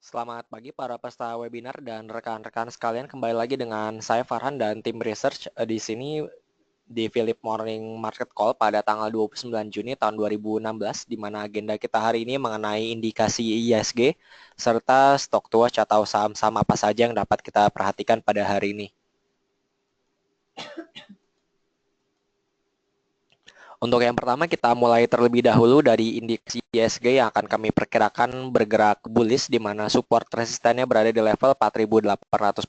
Selamat pagi para peserta webinar dan rekan-rekan sekalian. Kembali lagi dengan saya Farhan dan tim research di sini di Philip Morning Market Call pada tanggal 29 Juni tahun 2016, di mana agenda kita hari ini mengenai indikasi IISG serta stock to watch atau saham-saham apa saja yang dapat kita perhatikan pada hari ini. Untuk yang pertama, kita mulai terlebih dahulu dari indeks IISG yang akan kami perkirakan bergerak bullish, di mana support resistennya berada di level 4.814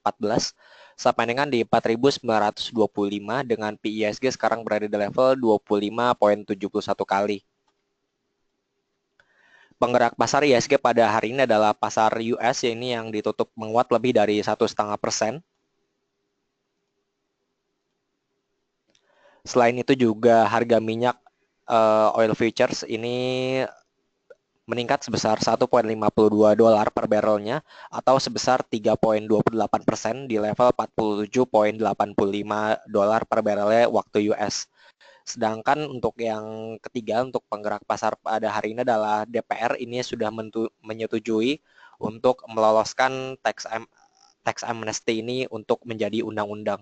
sampai dengan di 4.925 dengan PISG sekarang berada di level 25,71 kali. Penggerak pasar IISG pada hari ini adalah pasar US, ini yang ditutup menguat lebih dari 1,5%. Selain itu juga harga minyak oil futures ini meningkat sebesar 1,52 dolar per barrelnya atau sebesar 3,28% di level 47,85 dolar per barrelnya waktu US. Sedangkan untuk yang ketiga, untuk penggerak pasar pada hari ini adalah DPR, ini sudah menyetujui untuk meloloskan tax amnesty ini untuk menjadi undang-undang.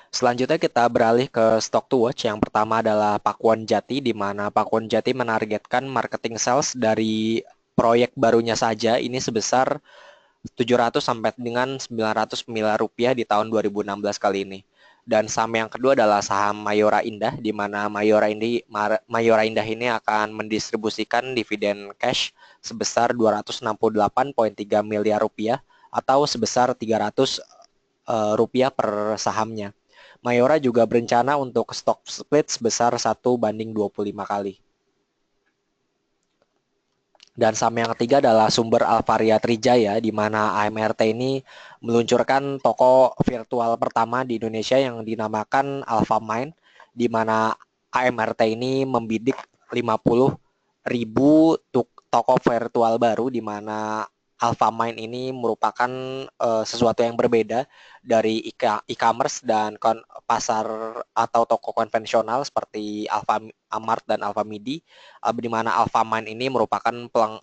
Selanjutnya kita beralih ke stock to watch. Yang pertama adalah Pakuan Jati, di mana Pakuan Jati menargetkan marketing sales dari proyek barunya saja ini sebesar 700 sampai dengan 900 miliar rupiah di tahun 2016 kali ini. Dan saham yang kedua adalah saham Mayora Indah, di mana Mayora Indah ini akan mendistribusikan dividen cash sebesar 268,3 miliar rupiah atau sebesar 300 rupiah per sahamnya. Mayora juga berencana untuk stock split sebesar 1:25 kali. Dan saham yang ketiga adalah Sumber Alvaria Trijaya, di mana AMRT ini meluncurkan toko virtual pertama di Indonesia yang dinamakan Alfamind, di mana AMRT ini membidik 50.000 toko virtual baru, di mana Alfamind ini merupakan sesuatu yang berbeda dari e-commerce dan pasar atau toko konvensional seperti Alfamart dan Alfamidi, di mana Alfamind ini merupakan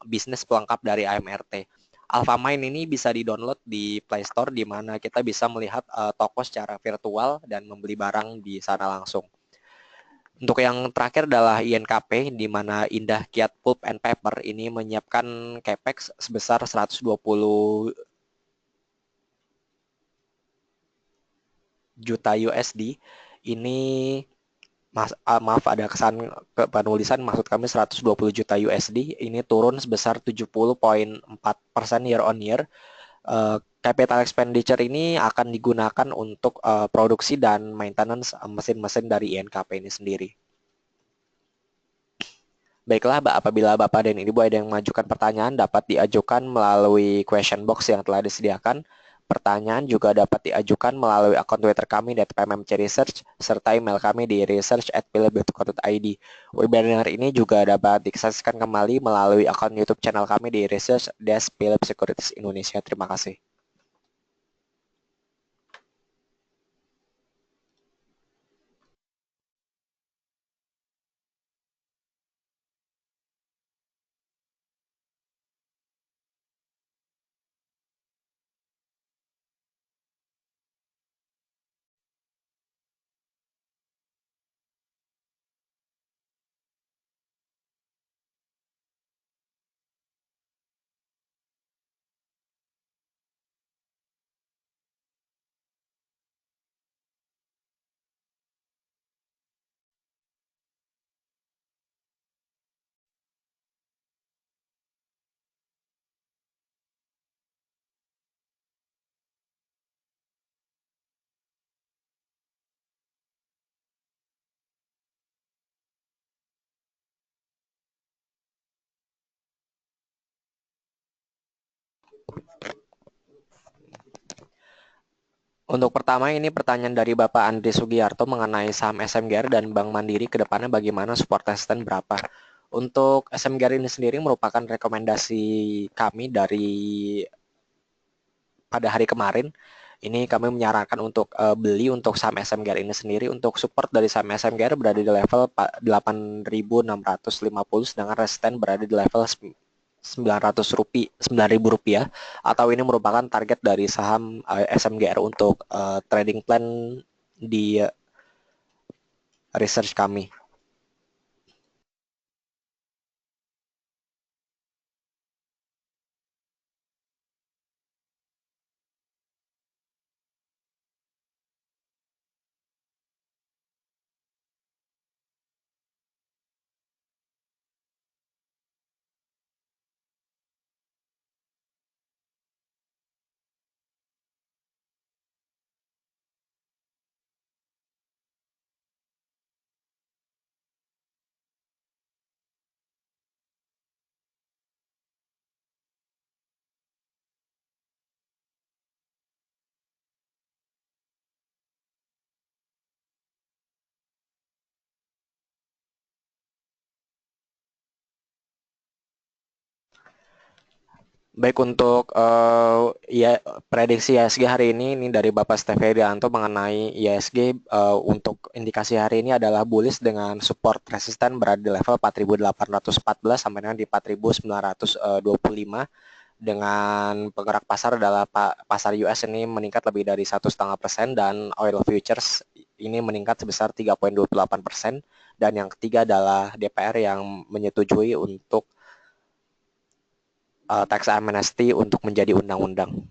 bisnis pelengkap dari AMRT. Alfamind ini bisa di-download di Play Store, di mana kita bisa melihat toko secara virtual dan membeli barang di sana langsung. Untuk yang terakhir adalah INKP, di mana Indah Kiat Pulp and Paper ini menyiapkan capex sebesar 120 juta USD. Ini maaf, ada kesan penulisan, maksud kami 120 juta USD, ini turun sebesar 70,4% year on year. Capital expenditure ini akan digunakan untuk produksi dan maintenance mesin-mesin dari INKP ini sendiri. Baiklah, apabila Bapak dan Ibu ada yang mengajukan pertanyaan, dapat diajukan melalui question box yang telah disediakan. Pertanyaan juga dapat diajukan melalui akun Twitter kami @pmmcresearch serta email kami di research@philip.co.id. Webinar ini juga dapat disaksikan kembali melalui akun YouTube channel kami di Research Desk Philip Securities Indonesia. Terima kasih. Untuk pertama, ini pertanyaan dari Bapak Andri Sugiarto mengenai saham SMGR dan Bank Mandiri ke depannya bagaimana, support resisten berapa. Untuk SMGR ini sendiri merupakan rekomendasi kami dari pada hari kemarin. Ini kami menyarankan untuk beli untuk saham SMGR ini sendiri. Untuk support dari saham SMGR berada di level 8.650, sedangkan resisten berada di level 900 rupiah, 9.000 rupiah, atau ini merupakan target dari saham SMGR untuk trading plan di research kami. Baik untuk ya prediksi IHSG hari ini dari Bapak Steferianto mengenai IHSG untuk indikasi hari ini adalah bullish dengan support resisten berada di level 4.814 sampai dengan di 4.925, dengan penggerak pasar adalah pasar US ini meningkat lebih dari 1,5% dan oil futures ini meningkat sebesar 3,28%, dan yang ketiga adalah DPR yang menyetujui untuk tax amnesty untuk menjadi undang-undang.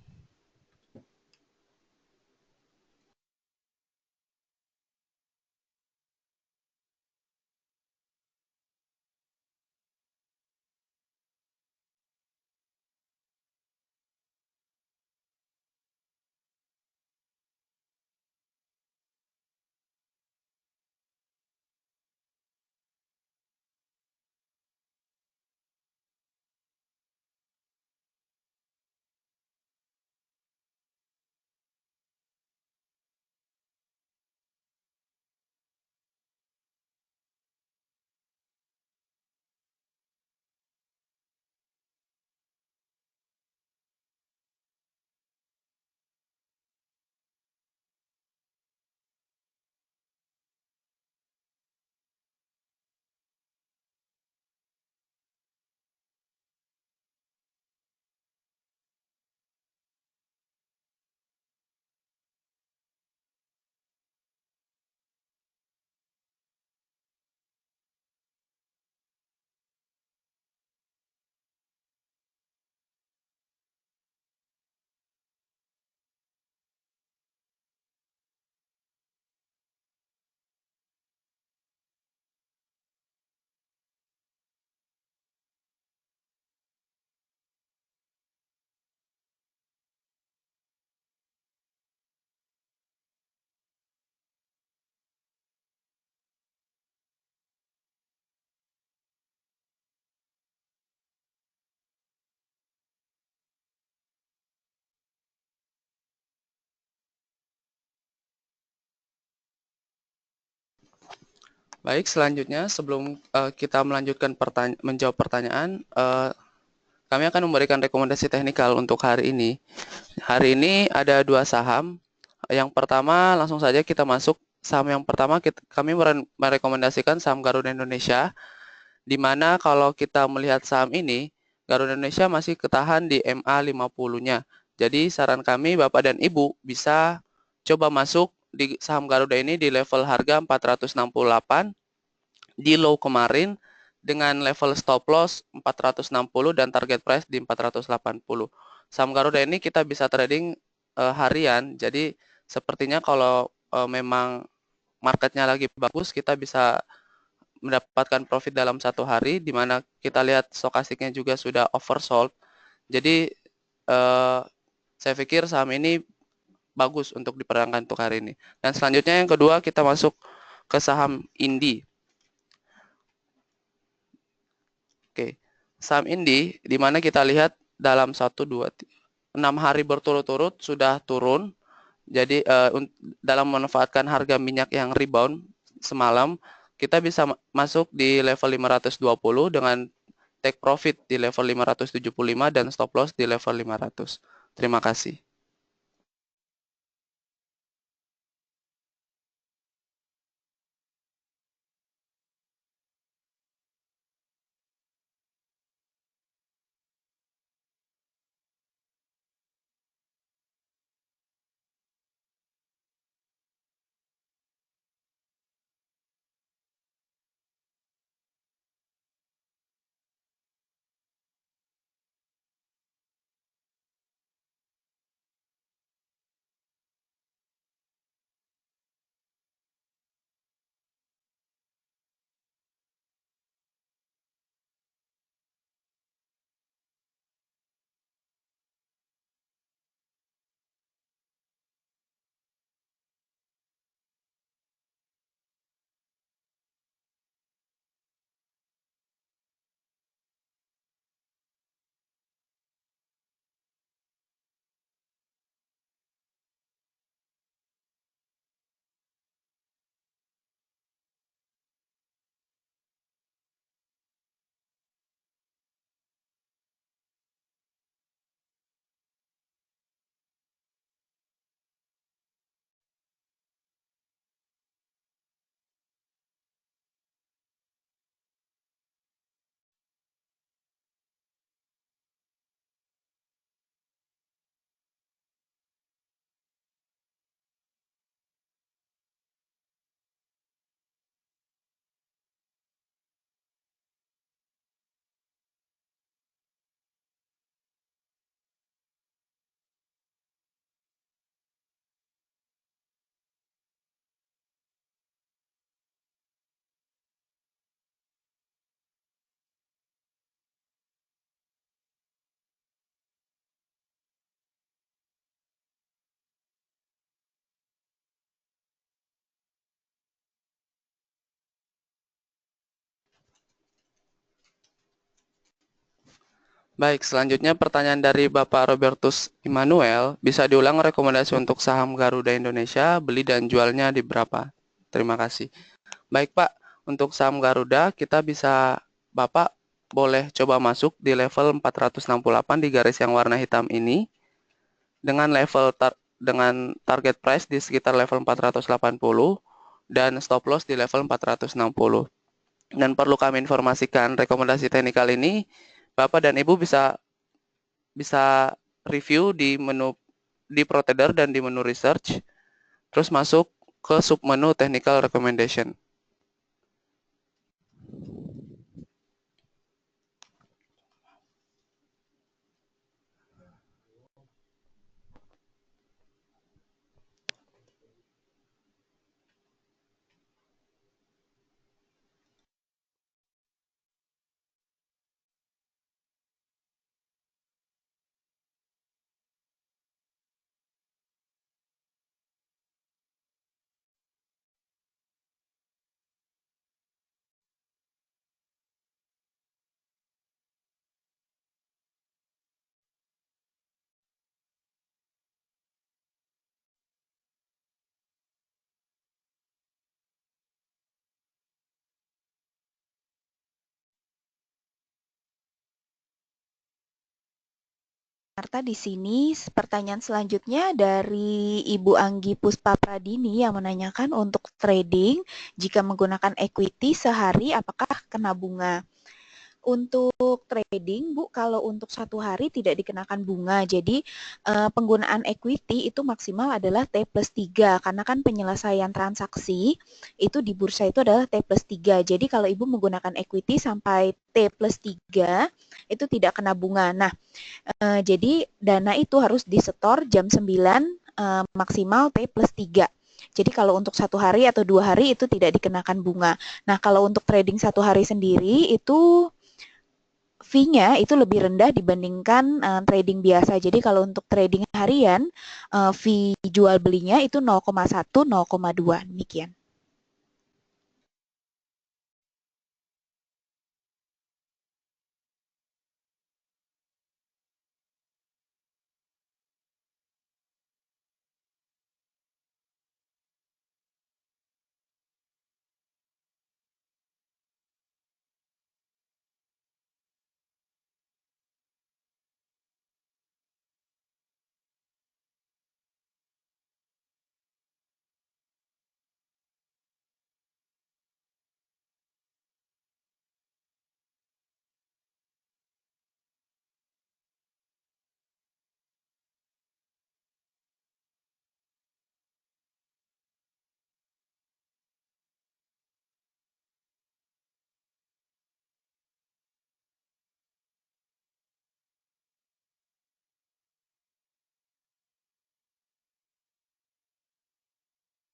Baik, selanjutnya sebelum kita melanjutkan menjawab pertanyaan, kami akan memberikan rekomendasi teknikal untuk hari ini. Hari ini ada dua saham. Yang pertama, langsung saja kita masuk. Saham yang pertama, kami merekomendasikan saham Garuda Indonesia, di mana kalau kita melihat saham ini, Garuda Indonesia masih ketahan di MA 50-nya. Jadi saran kami Bapak dan Ibu bisa coba masuk di saham Garuda ini di level harga 468 di low kemarin dengan level stop loss 460 dan target price di 480. Saham Garuda ini kita bisa trading harian. Jadi sepertinya kalau memang marketnya lagi bagus, kita bisa mendapatkan profit dalam satu hari, di mana kita lihat stokastiknya juga sudah oversold. Jadi saya pikir saham ini bagus untuk diperdagangkan untuk hari ini. Dan selanjutnya yang kedua kita masuk ke saham Indi. Oke, saham Indi di mana kita lihat dalam 6 hari berturut-turut sudah turun. Jadi dalam memanfaatkan harga minyak yang rebound semalam, kita bisa masuk di level 520 dengan take profit di level 575 dan stop loss di level 500. Terima kasih. Baik, selanjutnya pertanyaan dari Bapak Robertus Immanuel, bisa diulang rekomendasi untuk saham Garuda Indonesia, beli dan jualnya di berapa? Terima kasih. Baik Pak, untuk saham Garuda kita bisa, Bapak boleh coba masuk di level 468 di garis yang warna hitam ini, dengan dengan target price di sekitar level 480 dan stop loss di level 460. Dan perlu kami informasikan rekomendasi teknikal ini Bapak dan Ibu bisa bisa review di menu di ProTrader dan di menu research, terus masuk ke submenu technical recommendation. Marta di sini pertanyaan selanjutnya dari Ibu Anggi Puspa Pradini yang menanyakan untuk trading jika menggunakan equity sehari apakah kena bunga? Untuk trading, Bu, kalau untuk satu hari tidak dikenakan bunga. Jadi penggunaan equity itu maksimal adalah T plus 3 karena kan penyelesaian transaksi itu di bursa itu adalah T plus 3. Jadi kalau Ibu menggunakan equity sampai T plus 3 itu tidak kena bunga. Nah, jadi dana itu harus disetor jam 9 maksimal T plus 3. Jadi kalau untuk satu hari atau 2 hari itu tidak dikenakan bunga. Nah kalau untuk trading satu hari sendiri itu fee-nya itu lebih rendah dibandingkan trading biasa. Jadi kalau untuk trading harian, fee jual belinya itu 0,1, 0,2 demikian.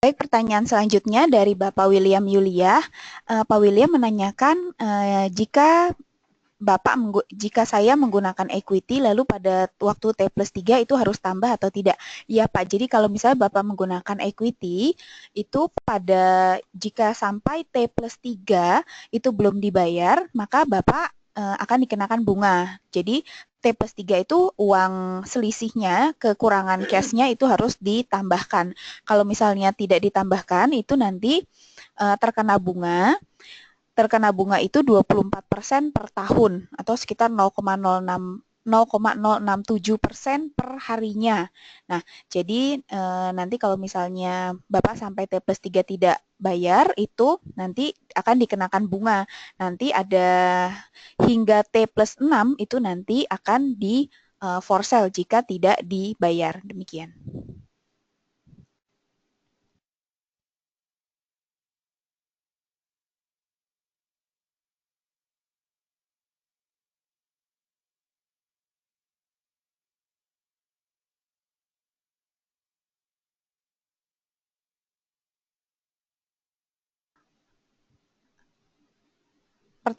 Baik, pertanyaan selanjutnya dari Bapak William Yulia. Pak William menanyakan jika saya menggunakan equity lalu pada waktu T plus 3 itu harus tambah atau tidak? Iya Pak, jadi kalau misalnya Bapak menggunakan equity itu jika sampai T plus 3 itu belum dibayar, maka Bapak akan dikenakan bunga. Jadi T plus 3 itu uang selisihnya, kekurangan cashnya itu harus ditambahkan. Kalau misalnya tidak ditambahkan itu nanti terkena bunga itu 24% per tahun atau sekitar 0,067% per harinya. Nah, jadi nanti kalau misalnya Bapak sampai T plus 3 tidak bayar, itu nanti akan dikenakan bunga. Nanti ada hingga T plus 6 itu nanti akan di for sale jika tidak dibayar. Demikian.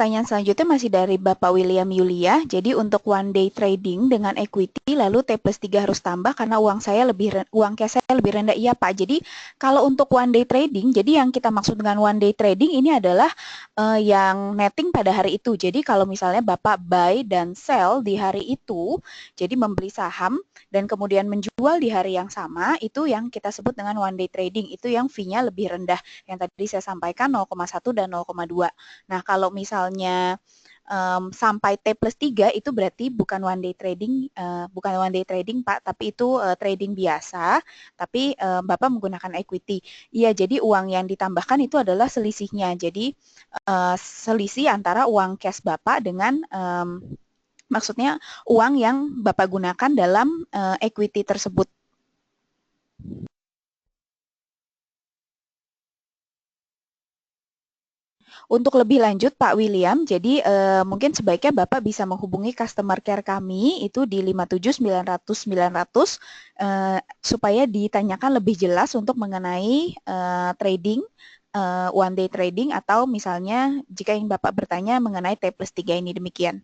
pertanyaan selanjutnya masih dari Bapak William Yulia. Jadi untuk one day trading dengan equity lalu T+3 harus tambah karena uang cash saya lebih rendah. Iya Pak. Jadi kalau untuk one day trading, jadi yang kita maksud dengan one day trading ini adalah yang netting pada hari itu. Jadi kalau misalnya Bapak buy dan sell di hari itu, jadi membeli saham dan kemudian menjual di hari yang sama, itu yang kita sebut dengan one day trading. Itu yang fee-nya lebih rendah. Yang tadi saya sampaikan 0,1 dan 0,2. Nah, kalau misalnya sampai T+3 itu berarti bukan one day trading, Pak, tapi itu trading biasa, tapi Bapak menggunakan equity. Iya, jadi uang yang ditambahkan itu adalah selisihnya. Jadi selisih antara uang cash Bapak dengan maksudnya uang yang Bapak gunakan dalam equity tersebut. Untuk lebih lanjut Pak William, jadi mungkin sebaiknya Bapak bisa menghubungi customer care kami itu di 57 900 900 supaya ditanyakan lebih jelas untuk mengenai trading, one day trading atau misalnya jika yang Bapak bertanya mengenai T+3 ini demikian.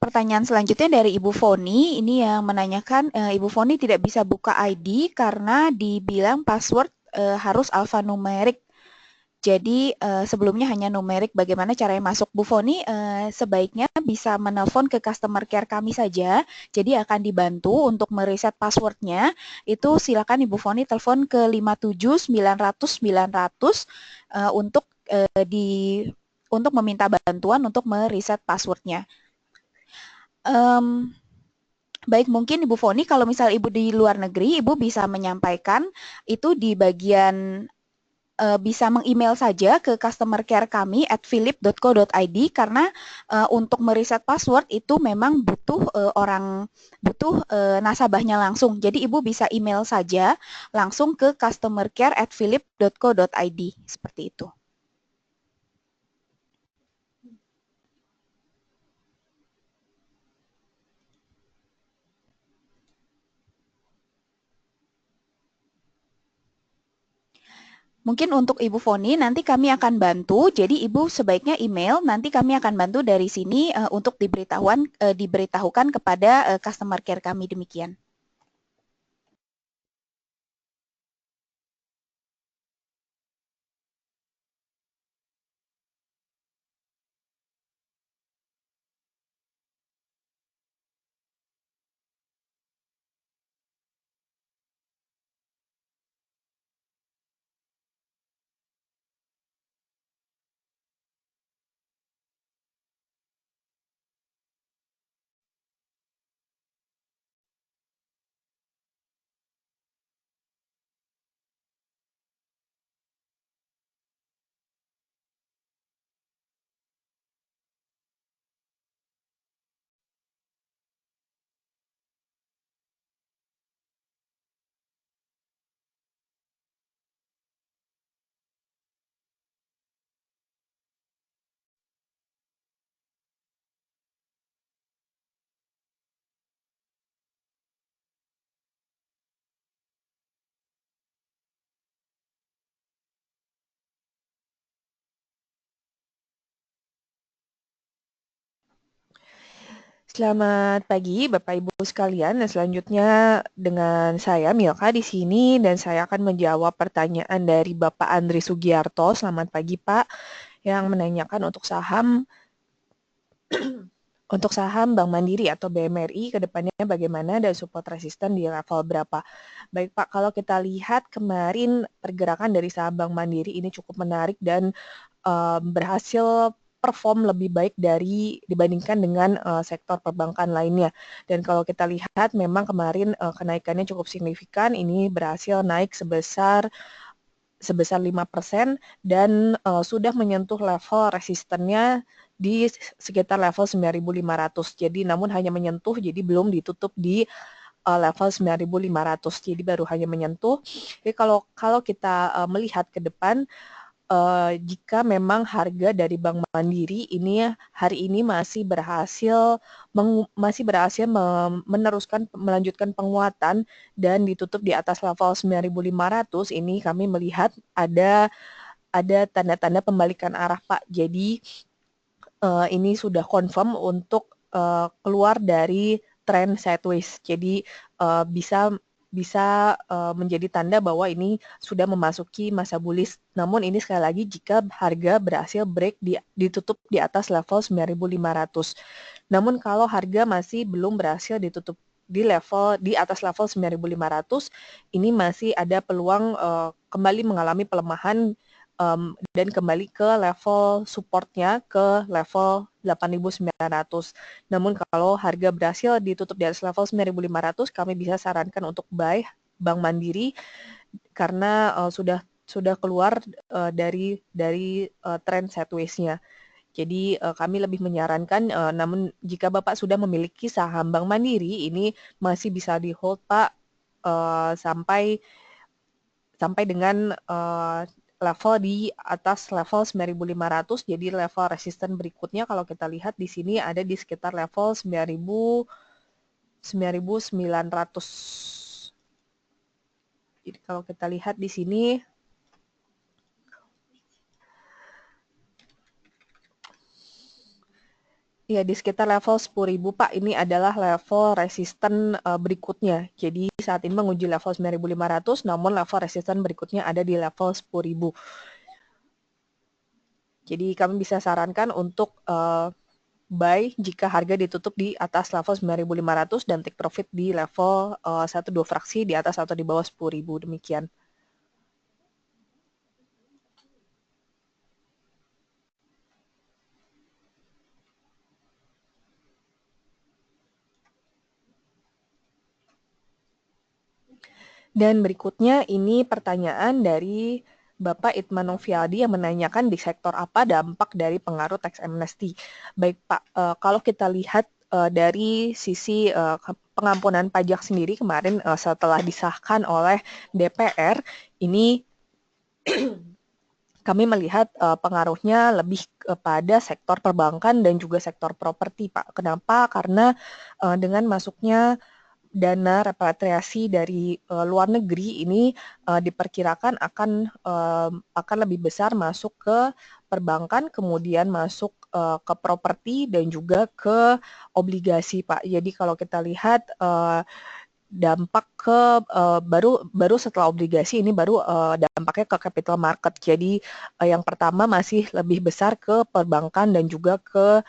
Pertanyaan selanjutnya dari Ibu Foni, ini yang menanyakan Ibu Foni tidak bisa buka ID karena dibilang password harus alfanumerik. Jadi sebelumnya hanya numerik, bagaimana caranya masuk? Bu Foni sebaiknya bisa menelpon ke customer care kami saja, jadi akan dibantu untuk mereset passwordnya. Itu silakan Ibu Foni telepon ke 57 900 900 untuk meminta bantuan untuk mereset passwordnya. Baik, mungkin Ibu Foni kalau misal Ibu di luar negeri, Ibu bisa menyampaikan itu di bagian bisa meng-email saja ke customer care kami @philip.co.id karena untuk mereset password itu memang butuh nasabahnya langsung. Jadi Ibu bisa email saja langsung ke customercare@philip.co.id seperti itu. Mungkin untuk Ibu Foni nanti kami akan bantu. Jadi Ibu sebaiknya email, nanti kami akan bantu dari sini untuk diberitahukan kepada customer care kami demikian. Selamat pagi Bapak Ibu sekalian, dan selanjutnya dengan saya Milka di sini dan saya akan menjawab pertanyaan dari Bapak Andri Sugiarto. Selamat pagi Pak, yang menanyakan untuk saham Bank Mandiri atau BMRI ke depannya bagaimana dan support resisten di level berapa. Baik Pak, kalau kita lihat kemarin pergerakan dari saham Bank Mandiri ini cukup menarik dan berhasil perform lebih baik dibandingkan dengan sektor perbankan lainnya. Dan kalau kita lihat memang kemarin kenaikannya cukup signifikan, ini berhasil naik sebesar 5% dan sudah menyentuh level resistennya di sekitar level 9.500. Jadi namun hanya menyentuh, jadi belum ditutup di level 9.500. Jadi baru hanya menyentuh. Jadi kalau kita melihat ke depan, jika memang harga dari Bank Mandiri ini hari ini masih berhasil melanjutkan penguatan dan ditutup di atas level 9.500, ini kami melihat ada tanda-tanda pembalikan arah, Pak. Jadi ini sudah confirm untuk keluar dari tren sideways. Jadi bisa menjadi tanda bahwa ini sudah memasuki masa bullish. Namun ini sekali lagi jika harga berhasil break ditutup di atas level 9.500. Namun kalau harga masih belum berhasil ditutup di atas level 9.500, ini masih ada peluang kembali mengalami pelemahan dan kembali ke level supportnya ke level 8.900. Namun kalau harga berhasil ditutup di atas level 9.500, kami bisa sarankan untuk buy Bank Mandiri karena sudah keluar dari tren sideways-nya. Jadi kami lebih menyarankan, namun jika Bapak sudah memiliki saham Bank Mandiri, ini masih bisa di hold, Pak, sampai dengan level di atas level 9.500. Jadi level resisten berikutnya kalau kita lihat di sini ada di sekitar level 9.900. Jadi kalau kita lihat di sini ya di sekitar level 10.000, Pak, ini adalah level resisten berikutnya. Jadi saat ini menguji level 9.500, namun level resisten berikutnya ada di level 10.000. Jadi kami bisa sarankan untuk buy jika harga ditutup di atas level 9.500 dan take profit di level 1-2 fraksi di atas atau di bawah 10.000, demikian. Dan berikutnya ini pertanyaan dari Bapak Itman Novialdi yang menanyakan di sektor apa dampak dari pengaruh tax amnesty. Baik Pak, kalau kita lihat dari sisi pengampunan pajak sendiri kemarin setelah disahkan oleh DPR, ini kami melihat pengaruhnya lebih kepada sektor perbankan dan juga sektor properti, Pak. Kenapa? Karena dengan masuknya dana repatriasi dari luar negeri ini diperkirakan akan lebih besar masuk ke perbankan, kemudian masuk ke properti dan juga ke obligasi, Pak. Jadi kalau kita lihat dampak ke baru setelah obligasi ini baru dampaknya ke capital market. Jadi yang pertama masih lebih besar ke perbankan dan juga ke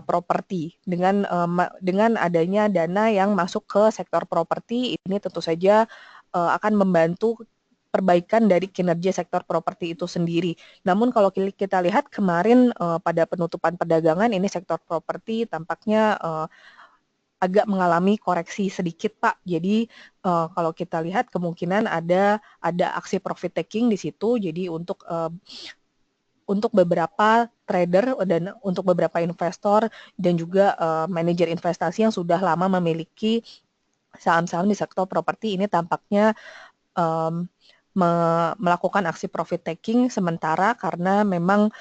properti. Dengan adanya dana yang masuk ke sektor properti ini tentu saja akan membantu perbaikan dari kinerja sektor properti itu sendiri. Namun kalau kita lihat kemarin pada penutupan perdagangan ini sektor properti tampaknya agak mengalami koreksi sedikit, Pak. Jadi kalau kita lihat kemungkinan ada aksi profit taking di situ. Jadi untuk beberapa trader dan untuk beberapa investor dan juga manajer investasi yang sudah lama memiliki saham-saham di sektor properti ini tampaknya melakukan aksi profit taking sementara karena memang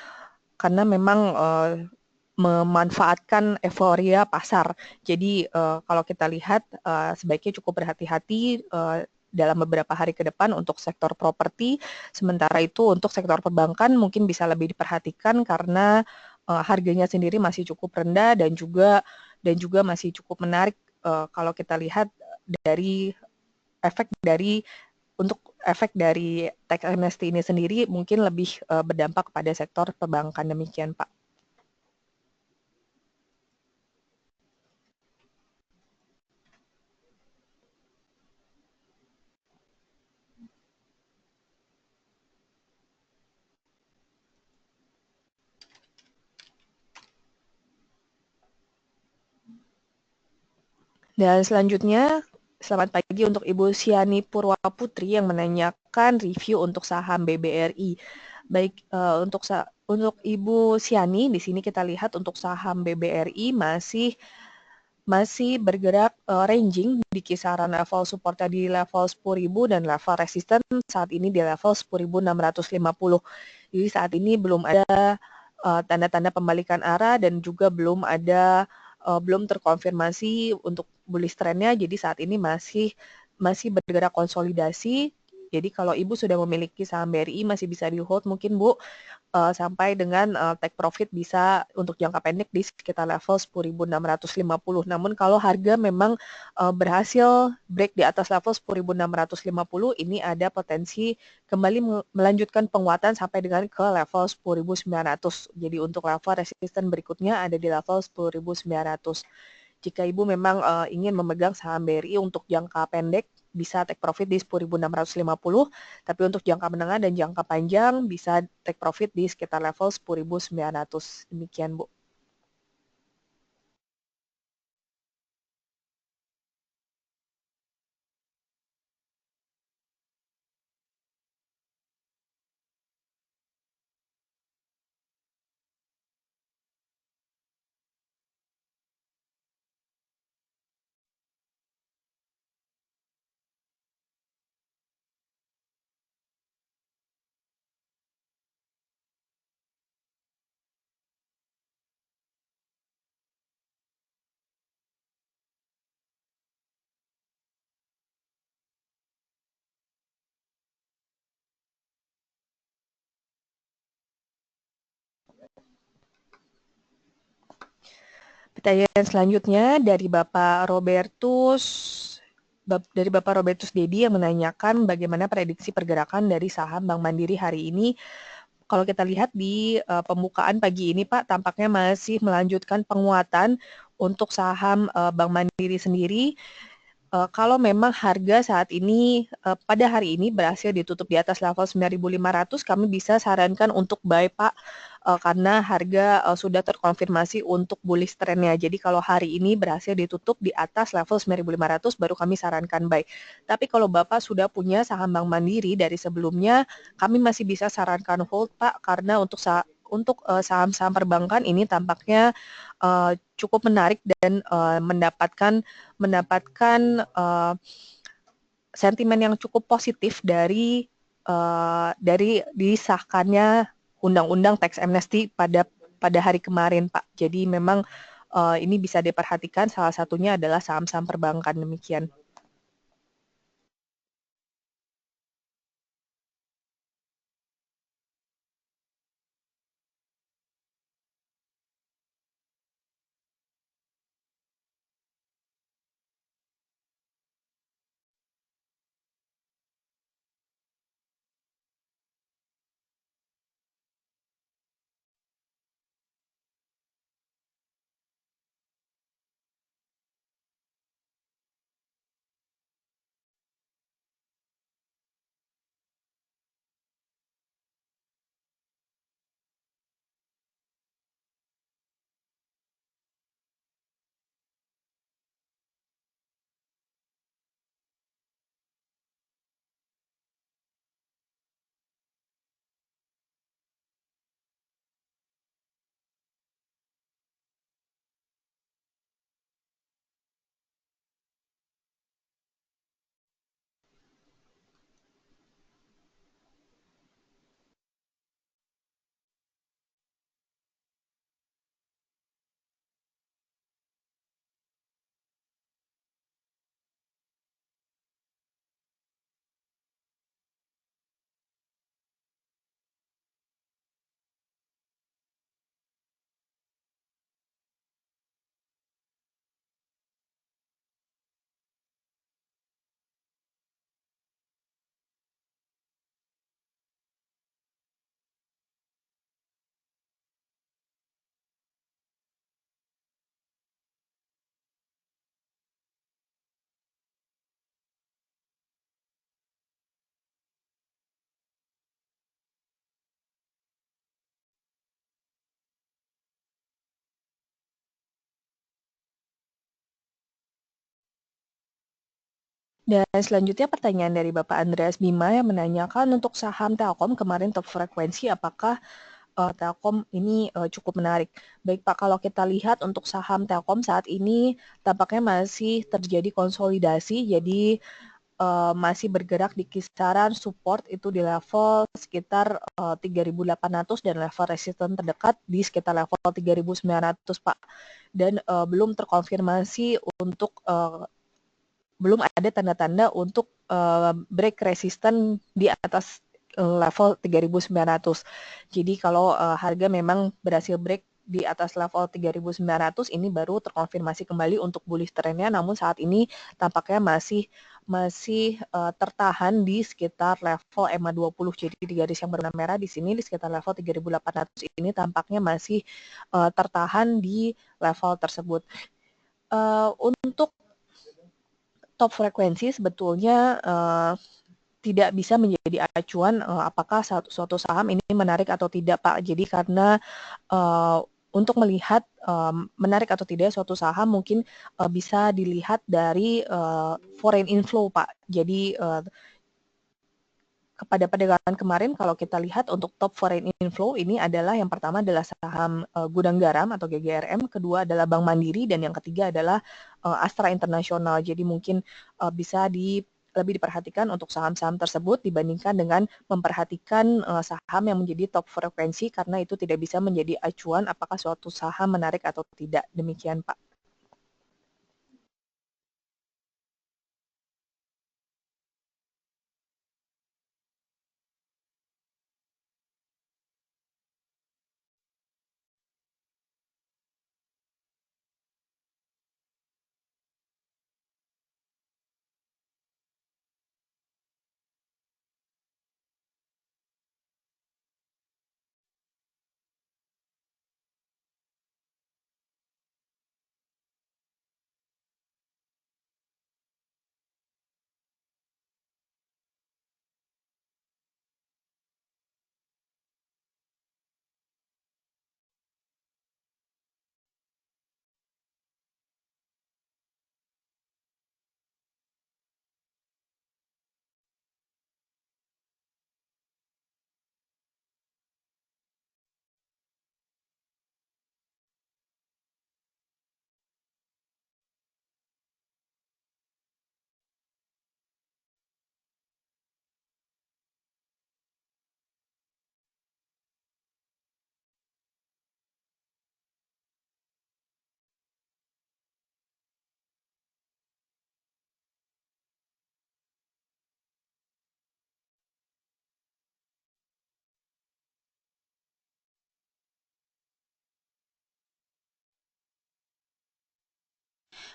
memanfaatkan euforia pasar. Jadi kalau kita lihat sebaiknya cukup berhati-hati dalam beberapa hari ke depan untuk sektor properti. Sementara itu untuk sektor perbankan mungkin bisa lebih diperhatikan karena harganya sendiri masih cukup rendah dan juga masih cukup menarik kalau kita lihat dari efek dari tax amnesty ini sendiri mungkin lebih berdampak pada sektor perbankan, demikian Pak. Dan selanjutnya, selamat pagi untuk Ibu Siani Purwaputri yang menanyakan review untuk saham BBRI. Baik, untuk Ibu Siani, di sini kita lihat untuk saham BBRI masih bergerak ranging di kisaran level support di level 10.000 dan level resisten saat ini di level 10.650. Jadi saat ini belum ada tanda-tanda pembalikan arah dan juga belum terkonfirmasi untuk bullish trend-nya. Jadi saat ini masih bergerak konsolidasi. Jadi kalau Ibu sudah memiliki saham BRI masih bisa di-hold mungkin Bu sampai dengan take profit bisa untuk jangka pendek di sekitar level 10.650. Namun kalau harga memang berhasil break di atas level 10.650, ini ada potensi kembali melanjutkan penguatan sampai dengan ke level 10.900. Jadi untuk level resisten berikutnya ada di level 10.900. Jika Ibu memang ingin memegang saham BRI untuk jangka pendek, bisa take profit di 10.650, tapi untuk jangka menengah dan jangka panjang bisa take profit di sekitar level 10.900. Demikian, Bu. Pertanyaan selanjutnya dari Bapak Robertus Dedi yang menanyakan bagaimana prediksi pergerakan dari saham Bank Mandiri hari ini. Kalau kita lihat di pembukaan pagi ini Pak, tampaknya masih melanjutkan penguatan untuk saham Bank Mandiri sendiri. Kalau memang harga saat ini pada hari ini berhasil ditutup di atas level 9.500, kami bisa sarankan untuk buy Pak, karena harga sudah terkonfirmasi untuk bullish trend-nya. Jadi kalau hari ini berhasil ditutup di atas level 9.500 baru kami sarankan buy. Tapi kalau Bapak sudah punya saham Bank Mandiri dari sebelumnya, kami masih bisa sarankan hold Pak, karena untuk saham-saham perbankan ini tampaknya cukup menarik dan mendapatkan sentimen yang cukup positif dari disahkannya undang-undang tax amnesty pada hari kemarin, Pak. Jadi memang ini bisa diperhatikan, salah satunya adalah saham-saham perbankan. Demikian. Dan selanjutnya pertanyaan dari Bapak Andreas Bima yang menanyakan untuk saham Telkom kemarin top frekuensi, apakah Telkom ini cukup menarik. Baik Pak, kalau kita lihat untuk saham Telkom saat ini tampaknya masih terjadi konsolidasi, jadi masih bergerak di kisaran support itu di level sekitar 3.800 dan level resisten terdekat di sekitar level 3.900 Pak. Dan belum terkonfirmasi untuk belum ada tanda-tanda untuk break resisten di atas level 3.900. Jadi kalau harga memang berhasil break di atas level 3.900 ini baru terkonfirmasi kembali untuk bullish trendnya, namun saat ini tampaknya masih tertahan di sekitar level EMA 20. Jadi di garis yang berwarna merah di sini di sekitar level 3.800 ini tampaknya masih tertahan di level tersebut. Untuk top frekuensi sebetulnya tidak bisa menjadi acuan apakah suatu saham ini menarik atau tidak Pak. Jadi karena untuk melihat menarik atau tidak suatu saham mungkin bisa dilihat dari foreign inflow Pak. Jadi pada perdagangan kemarin kalau kita lihat untuk top foreign inflow ini adalah yang pertama adalah saham Gudang Garam atau GGRM, kedua adalah Bank Mandiri, dan yang ketiga adalah Astra Internasional. Jadi mungkin bisa lebih diperhatikan untuk saham-saham tersebut dibandingkan dengan memperhatikan saham yang menjadi top frekuensi, karena itu tidak bisa menjadi acuan apakah suatu saham menarik atau tidak. Demikian Pak.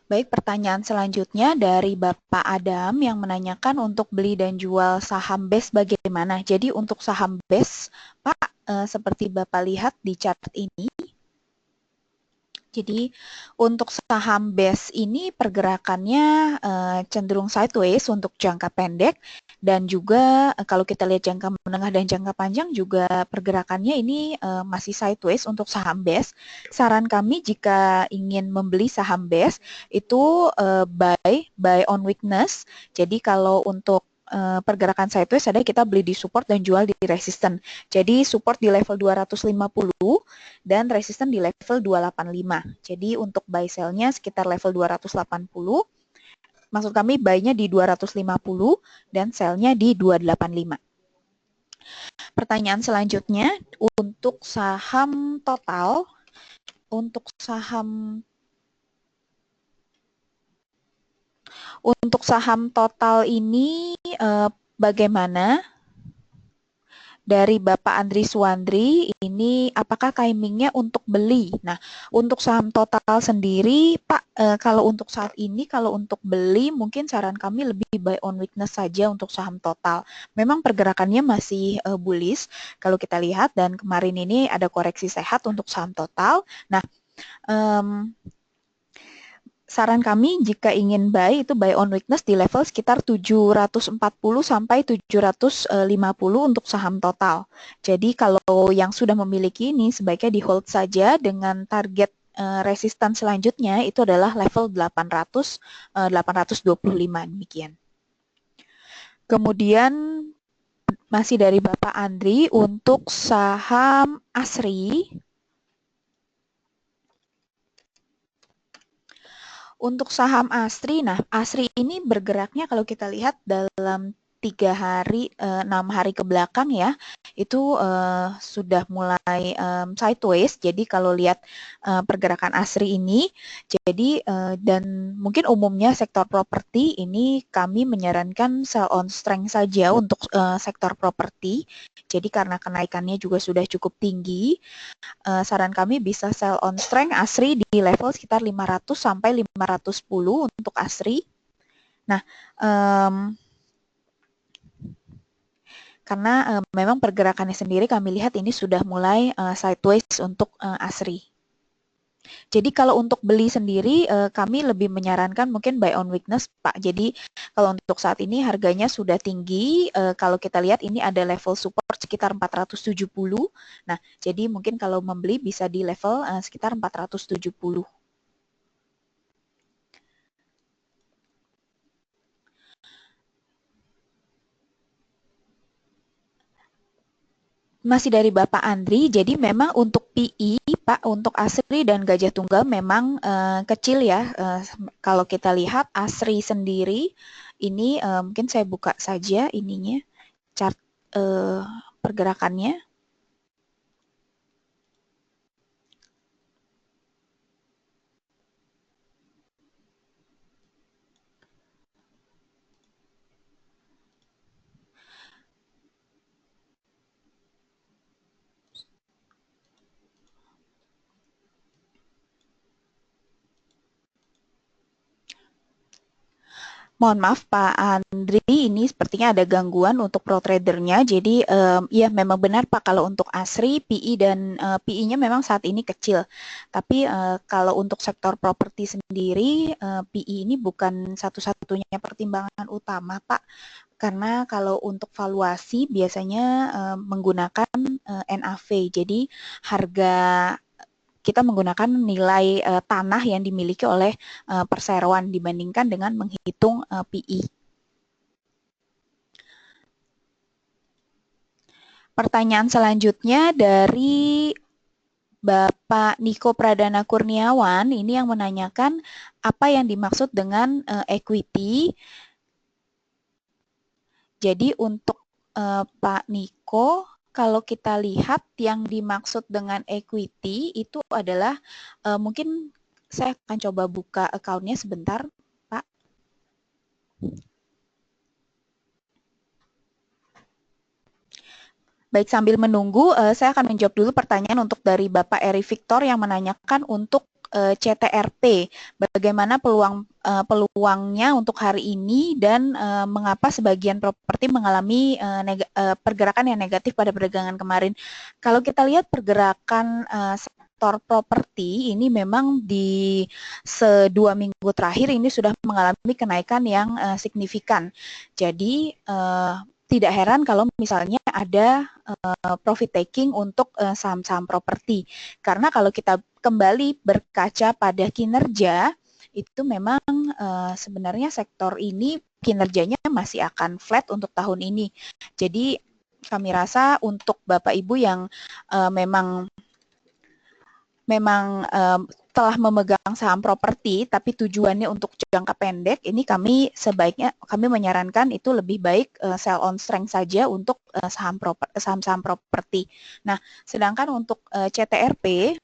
Baik, pertanyaan selanjutnya dari Bapak Adam yang menanyakan untuk beli dan jual saham BES bagaimana. Jadi untuk saham BES, Pak, seperti Bapak lihat di chart ini, jadi untuk saham BES ini pergerakannya cenderung sideways untuk jangka pendek, dan juga kalau kita lihat jangka menengah dan jangka panjang juga pergerakannya ini masih sideways untuk saham BES. Saran kami jika ingin membeli saham BES itu buy on weakness. Jadi kalau untuk pergerakan sideways ada kita beli di support dan jual di resisten. Jadi support di level 250 dan resisten di level 285. Jadi untuk buy sell-nya sekitar level 280. Maksud kami buy-nya di 250 dan sell-nya di 285. Pertanyaan selanjutnya untuk saham total. Untuk saham total ini bagaimana? Dari Bapak Andri Suandri, ini apakah timingnya untuk beli? Nah, untuk saham total sendiri, Pak, kalau untuk saat ini, kalau untuk beli, mungkin saran kami lebih buy on weakness saja untuk saham total. Memang pergerakannya masih bullish, kalau kita lihat, dan kemarin ini ada koreksi sehat untuk saham total. Nah, saran kami jika ingin buy itu buy on weakness di level sekitar 740 sampai 750 untuk saham total. Jadi kalau yang sudah memiliki ini sebaiknya di hold saja dengan target resisten selanjutnya itu adalah level 800 825 demikian. Kemudian masih dari Bapak Andri untuk saham ASRI. Untuk saham ASRI, nah ASRI ini bergeraknya kalau kita lihat dalam 6 hari ke belakang ya, itu sudah mulai sideways. Jadi kalau lihat pergerakan ASRI ini, jadi dan mungkin umumnya sektor properti ini kami menyarankan sell on strength saja untuk sektor properti. Jadi karena kenaikannya juga sudah cukup tinggi, saran kami bisa sell on strength ASRI di level sekitar 500 sampai 510 untuk ASRI. Nah, karena memang pergerakannya sendiri kami lihat ini sudah mulai sideways untuk ASRI. Jadi kalau untuk beli sendiri kami lebih menyarankan mungkin buy on weakness Pak. Jadi kalau untuk saat ini harganya sudah tinggi, kalau kita lihat ini ada level support sekitar 470. Nah, jadi mungkin kalau membeli bisa di level sekitar 470. Masih dari Bapak Andri, jadi memang untuk PI, Pak, untuk ASRI dan Gajah Tunggal memang kecil ya. Kalau kita lihat ASRI sendiri, ini mungkin saya buka saja ininya, chart pergerakannya. Mohon maaf Pak Andri, ini sepertinya ada gangguan untuk pro tradernya. Jadi ya memang benar Pak kalau untuk ASRI, PI dan PI-nya memang saat ini kecil. Tapi kalau untuk sektor properti sendiri, PI ini bukan satu-satunya pertimbangan utama Pak. Karena kalau untuk valuasi biasanya menggunakan NAV. Jadi harga kita menggunakan nilai tanah yang dimiliki oleh perseroan dibandingkan dengan menghitung PI. Pertanyaan selanjutnya dari Bapak Niko Pradana Kurniawan, ini yang menanyakan apa yang dimaksud dengan equity. Jadi untuk Pak Niko, kalau kita lihat yang dimaksud dengan equity itu adalah mungkin saya akan coba buka account-nya sebentar, Pak. Baik, sambil menunggu, saya akan menjawab dulu pertanyaan untuk dari Bapak Eri Victor yang menanyakan untuk CTRP. Bagaimana peluangnya untuk hari ini dan mengapa sebagian properti mengalami pergerakan yang negatif pada perdagangan kemarin. Kalau kita lihat pergerakan sektor properti ini memang di 2 minggu terakhir ini sudah mengalami kenaikan yang signifikan. Jadi tidak heran kalau misalnya ada profit taking untuk saham-saham properti. Karena kalau kita kembali berkaca pada kinerja, itu memang sebenarnya sektor ini kinerjanya masih akan flat untuk tahun ini. Jadi kami rasa untuk Bapak Ibu yang memang telah memegang saham properti tapi tujuannya untuk jangka pendek, ini kami menyarankan itu lebih baik sell on strength saja untuk saham-saham properti. Nah, sedangkan untuk CTRP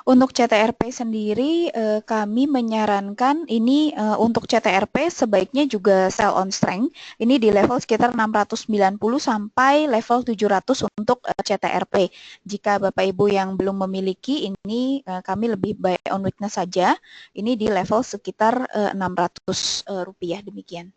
untuk CTRP sendiri kami menyarankan ini untuk CTRP sebaiknya juga sell on strength. Ini di level sekitar 690 sampai level 700 untuk CTRP. Jika Bapak Ibu yang belum memiliki ini kami lebih buy on weakness saja. Ini di level sekitar 600 rupiah demikian.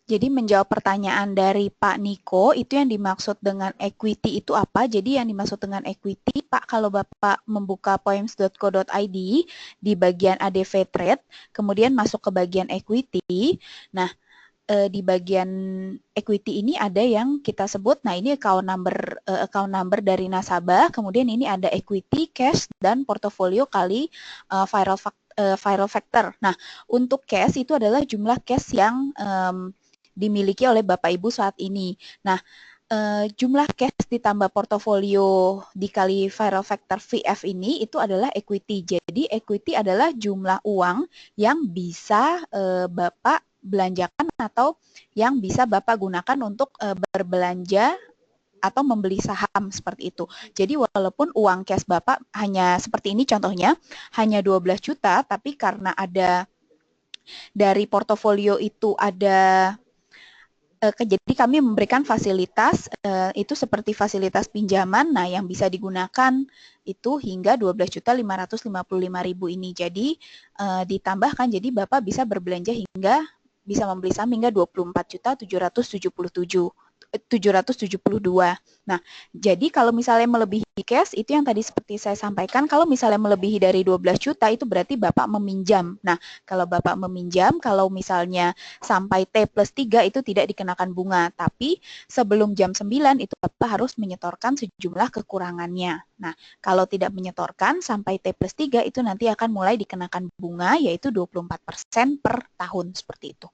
Jadi menjawab pertanyaan dari Pak Niko, itu yang dimaksud dengan equity itu apa? Jadi yang dimaksud dengan equity, Pak, kalau Bapak membuka poems.co.id di bagian ADV trade, kemudian masuk ke bagian equity. Nah, di bagian equity ini ada yang kita sebut, nah ini account number dari nasabah, kemudian ini ada equity, cash, dan portofolio kali viral factor. Nah, untuk cash itu adalah jumlah cash yang dimiliki oleh Bapak Ibu saat ini. Nah, jumlah cash ditambah portofolio dikali viral factor VF ini itu adalah equity. Jadi equity adalah jumlah uang yang bisa Bapak belanjakan atau yang bisa Bapak gunakan untuk berbelanja atau membeli saham seperti itu. Jadi walaupun uang cash Bapak hanya seperti ini contohnya, hanya 12 juta, tapi karena ada dari portofolio itu ada jadi kami memberikan fasilitas itu seperti fasilitas pinjaman, nah yang bisa digunakan itu hingga 12.555.000 ini. Jadi ditambahkan, jadi Bapak bisa berbelanja hingga bisa membeli saham hingga 24.772. Nah, jadi kalau misalnya melebihi cash, itu yang tadi seperti saya sampaikan, kalau misalnya melebihi dari 12 juta, itu berarti Bapak meminjam. Nah, kalau Bapak meminjam, kalau misalnya sampai T+3 itu tidak dikenakan bunga, tapi sebelum jam 9 itu Bapak harus menyetorkan sejumlah kekurangannya. Nah, kalau tidak menyetorkan sampai T+3 itu nanti akan mulai dikenakan bunga, yaitu 24% per tahun, seperti itu.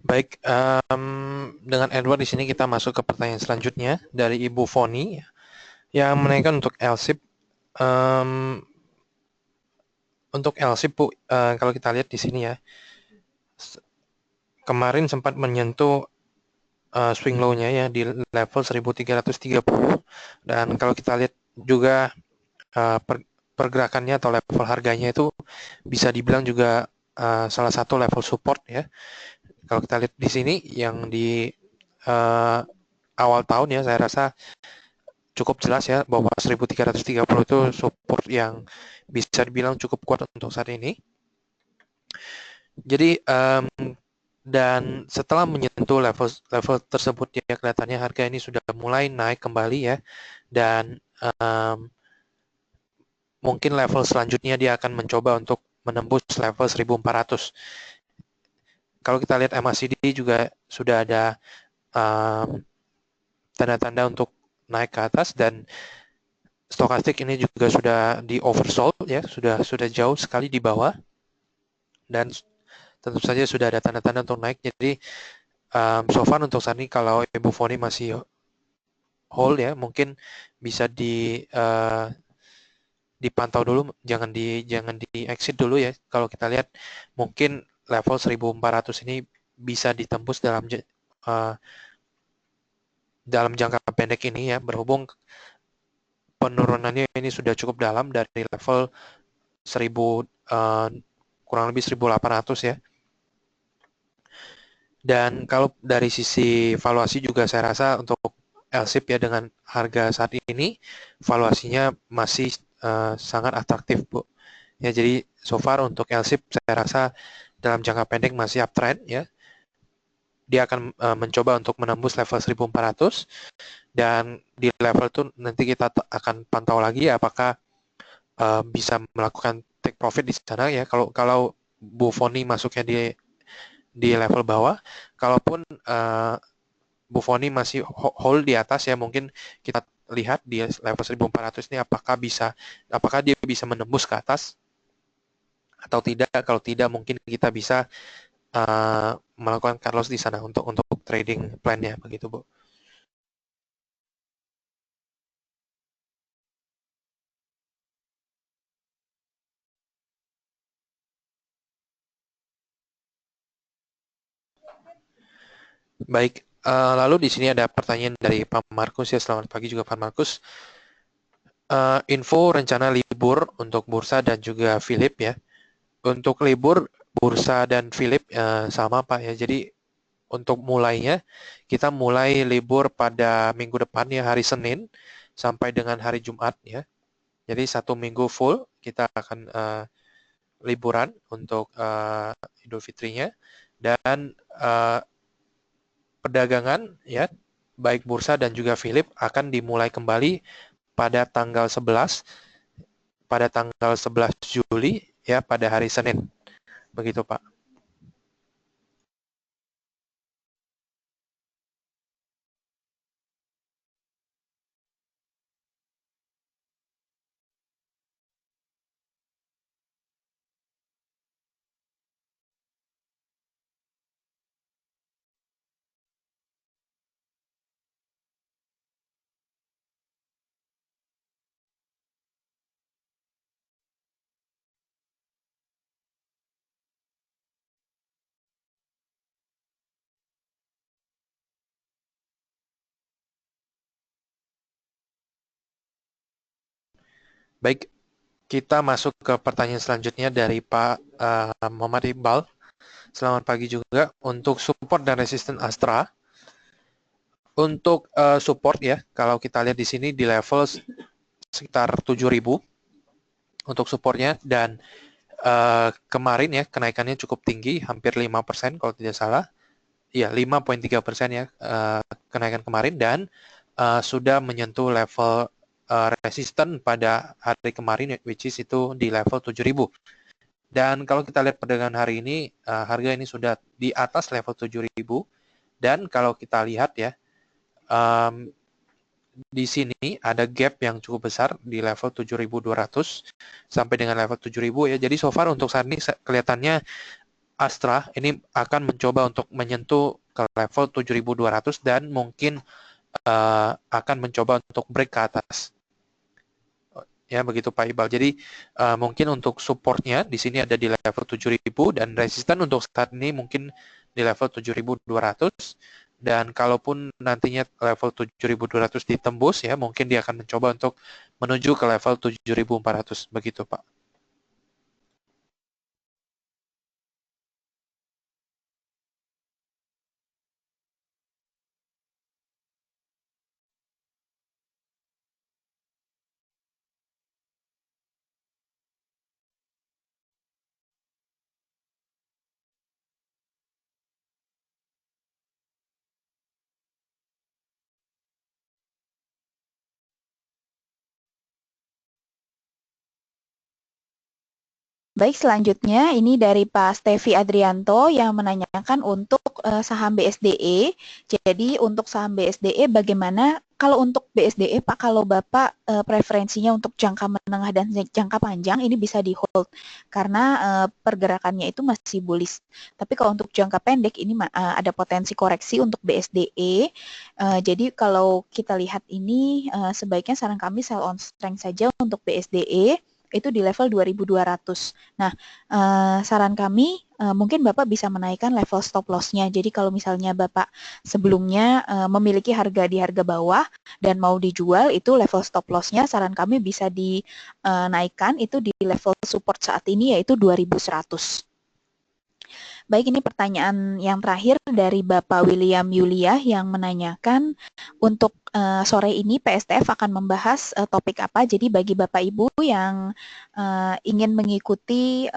Baik, dengan Edward di sini kita masuk ke pertanyaan selanjutnya dari Ibu Foni yang menanyakan untuk LSIP. Untuk LSIP, Bu, kalau kita lihat di sini ya, kemarin sempat menyentuh swing low-nya ya di level 1330, dan kalau kita lihat juga pergerakannya atau level harganya itu bisa dibilang juga salah satu level support ya. Kalau kita lihat di sini yang di awal tahun ya, saya rasa cukup jelas ya bahwa 1330 itu support yang bisa dibilang cukup kuat untuk saat ini. Jadi dan setelah menyentuh level tersebut ya, kelihatannya harga ini sudah mulai naik kembali ya, dan mungkin level selanjutnya dia akan mencoba untuk menembus level 1400. kalau kita lihat MACD juga sudah ada tanda-tanda untuk naik ke atas, dan stokastik ini juga sudah di oversold ya, sudah jauh sekali di bawah, dan tentu saja sudah ada tanda-tanda untuk naik. Jadi so far untuk saat ini kalau Ibu Foni masih hold ya, mungkin bisa dipantau dulu, jangan di exit dulu ya. Kalau kita lihat mungkin level 1400 ini bisa ditembus dalam jangka pendek ini ya, berhubung penurunannya ini sudah cukup dalam dari level 1000 kurang lebih 1800 ya. Dan kalau dari sisi valuasi juga saya rasa untuk LSIP ya, dengan harga saat ini valuasinya masih sangat atraktif, Bu. Ya, jadi so far untuk LSIP saya rasa dalam jangka pendek masih uptrend ya. Dia akan mencoba untuk menembus level 1400, dan di level itu nanti kita akan pantau lagi apakah bisa melakukan take profit di sana ya. Kalau Bu Foni masuknya di level bawah, kalaupun Bu Foni masih hold di atas ya, mungkin kita lihat di level 1400 ini apakah dia bisa menembus ke atas atau tidak. Kalau tidak, mungkin kita bisa melakukan cut loss di sana untuk trading plan-nya begitu, Bu. Baik, lalu di sini ada pertanyaan dari Pak Markus ya. Selamat pagi juga Pak Markus. Info rencana libur untuk bursa dan juga Philip ya. Untuk libur bursa dan Philip sama Pak ya. Jadi untuk mulainya, kita mulai libur pada minggu depan ya, hari Senin sampai dengan hari Jumat ya. Jadi 1 minggu full kita akan liburan untuk Idul Fitrinya, dan perdagangan ya, baik bursa dan juga Philip akan dimulai kembali pada tanggal 11 Juli ya, pada hari Senin. Begitu, Pak. Baik, kita masuk ke pertanyaan selanjutnya dari Pak Muhammad Iqbal. Selamat pagi juga. Untuk support dan resisten Astra, untuk support ya, kalau kita lihat di sini di level sekitar 7.000 untuk supportnya, dan kemarin ya kenaikannya cukup tinggi, hampir 5% kalau tidak salah. Ya, 5,3% ya kenaikan kemarin, dan sudah menyentuh level resisten pada hari kemarin, which is itu di level 7.000. Dan kalau kita lihat perdagangan hari ini, harga ini sudah di atas level 7.000, dan kalau kita lihat ya, di sini ada gap yang cukup besar di level 7.200 sampai dengan level 7.000 ya. Jadi so far untuk saat ini kelihatannya Astra ini akan mencoba untuk menyentuh ke level 7.200, dan mungkin akan mencoba untuk break ke atas. Ya, begitu Pak Iqbal. Jadi mungkin untuk supportnya di sini ada di level 7.000, dan resisten untuk saat ini mungkin di level 7.200. Dan kalaupun nantinya level 7.200 ditembus ya, mungkin dia akan mencoba untuk menuju ke level 7.400. Begitu Pak. Baik, selanjutnya ini dari Pak Stevi Adrianto yang menanyakan untuk saham BSDE. Jadi untuk saham BSDE bagaimana kalau untuk BSDE Pak, kalau Bapak preferensinya untuk jangka menengah dan jangka panjang ini bisa di hold karena pergerakannya itu masih bullish. Tapi kalau untuk jangka pendek ini ada potensi koreksi untuk BSDE. Jadi kalau kita lihat ini sebaiknya saran kami sell on strength saja untuk BSDE itu di level 2200. Nah, saran kami mungkin Bapak bisa menaikkan level stop loss-nya. Jadi kalau misalnya Bapak sebelumnya memiliki harga di harga bawah dan mau dijual, itu level stop loss-nya saran kami bisa dinaikkan itu di level support saat ini yaitu 2100. Baik, ini pertanyaan yang terakhir dari Bapak William Yulia yang menanyakan untuk sore ini PSTF akan membahas topik apa. Jadi bagi Bapak Ibu yang ingin mengikuti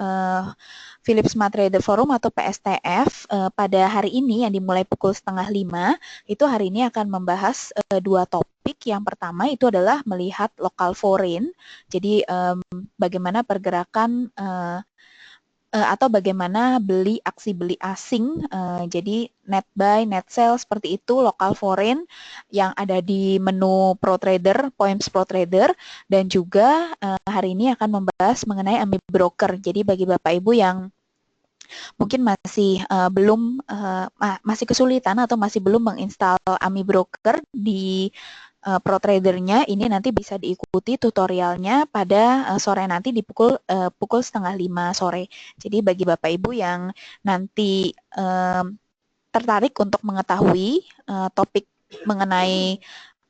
Philips Smart Trader Forum atau PSTF pada hari ini yang dimulai pukul 4:30, itu hari ini akan membahas dua topik. Yang pertama itu adalah melihat local foreign. Jadi bagaimana pergerakan atau bagaimana aksi beli asing, jadi net buy, net sell seperti itu, local foreign yang ada di menu Pro Trader, Poems Pro Trader, dan juga hari ini akan membahas mengenai AMI Broker. Jadi bagi Bapak Ibu yang mungkin masih kesulitan atau masih belum menginstal AMI Broker di Pro Trader-nya, ini nanti bisa diikuti tutorialnya pada sore nanti di pukul 4:30 sore. Jadi bagi Bapak Ibu yang nanti tertarik untuk mengetahui topik mengenai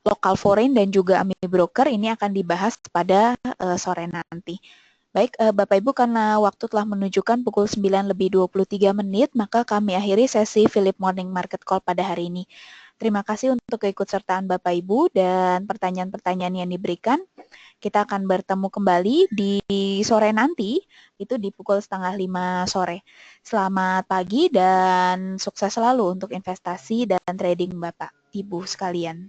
local foreign dan juga AMI Broker, ini akan dibahas pada sore nanti. Baik, Bapak Ibu, karena waktu telah menunjukkan pukul 9:23, maka kami akhiri sesi Philip Morning Market Call pada hari ini. Terima kasih untuk keikutsertaan Bapak Ibu dan pertanyaan-pertanyaan yang diberikan. Kita akan bertemu kembali di sore nanti, itu di pukul 4:30 sore. Selamat pagi dan sukses selalu untuk investasi dan trading Bapak Ibu sekalian.